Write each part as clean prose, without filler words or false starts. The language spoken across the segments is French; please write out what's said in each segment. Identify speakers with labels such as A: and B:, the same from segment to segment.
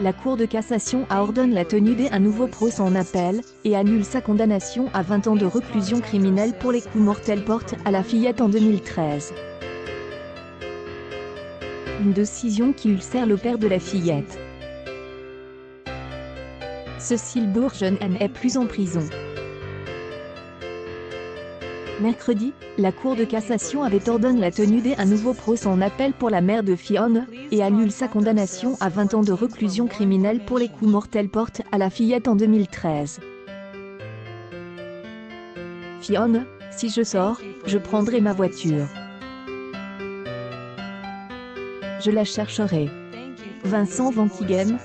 A: La Cour de cassation ordonne la tenue d'un nouveau procès en appel, et annule sa condamnation à 20 ans de réclusion criminelle pour les coups mortels portés à la fillette en 2013. Une décision qui ulcère le père de la fillette. Cécile Bourgeon n'est plus en prison. Mercredi, la Cour de cassation avait ordonné la tenue d'un nouveau procès en appel pour la mère de Fionn, et annule sa condamnation à 20 ans de réclusion criminelle pour les coups mortels portés à la fillette en 2013. Fionn, si je sors, je prendrai ma voiture. Je la chercherai. Vincent Ventigem,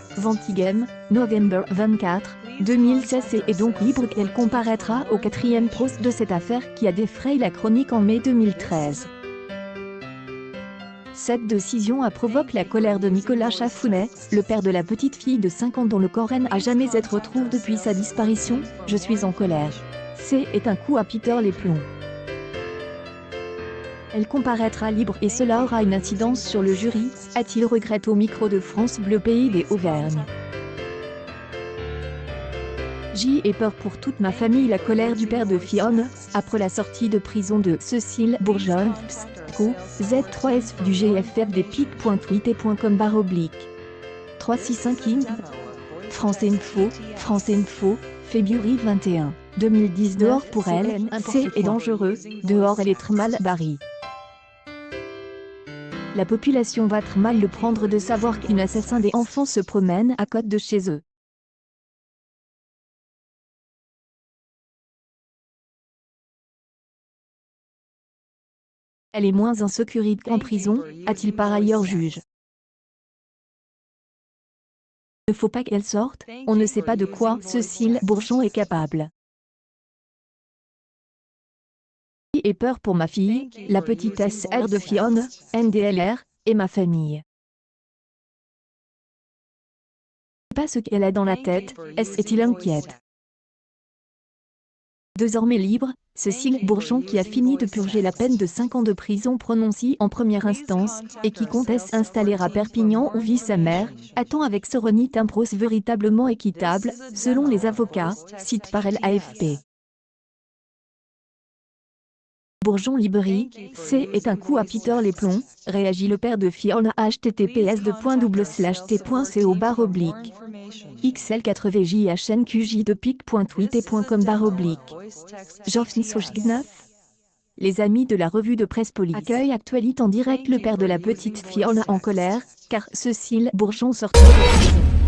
A: November 24, 2016 est donc libre. Elle comparaîtra au 4e procès de cette affaire qui a défrayé la chronique en mai 2013. Cette décision a provoqué la colère de Nicolas Chafounet, le père de la petite fille de 5 ans dont le corps n'a jamais été retrouvé depuis sa disparition. Je suis en colère. C'est un coup à Peter Léplon. Elle comparaîtra libre et cela aura une incidence sur le jury, a-t-il regretté au micro de France Bleu Pays des Auvergnes. J'y ai peur pour toute ma famille. La colère du père de Fionn, après la sortie de prison de Cécile Bourgeon, Z3S du GFF des pic.tweet.com /. 365 in. France Info, Février 21, 2010. Dehors pour elle, c'est dangereux, dehors elle est très mal barrée. La population va très mal le prendre de savoir qu'un assassin des enfants se promène à côté de chez eux. Elle est moins en sécurité qu'en prison, a-t-il par ailleurs juge. Il ne faut pas qu'elle sorte, on ne sait pas de quoi Cécile Bourgeon est capable. J'ai peur pour ma fille, la petite SR de Fionn, NDLR, et ma famille. Je ne sais pas ce qu'elle a dans la tête, est-il inquiète. Désormais libre, Cécile Bourgeon qui a fini de purger la peine de 5 ans de prison prononcée en première instance, et qui comptait s'installer à Perpignan où vit sa mère, attend avec sérénité un procès véritablement équitable, selon les avocats, cite par l'AFP. Bourgeon libéré, c'est un coup à Peter Léplon, réagit le père de Fionn à https://t.co/. XL4VJHNQJ de pic.tweet.com /. Geoffrey. Les amis de la revue de presse Police accueillent Actualité en direct. Le père de la petite Fionn en colère, car Cécile Bourgeon sortit de prison.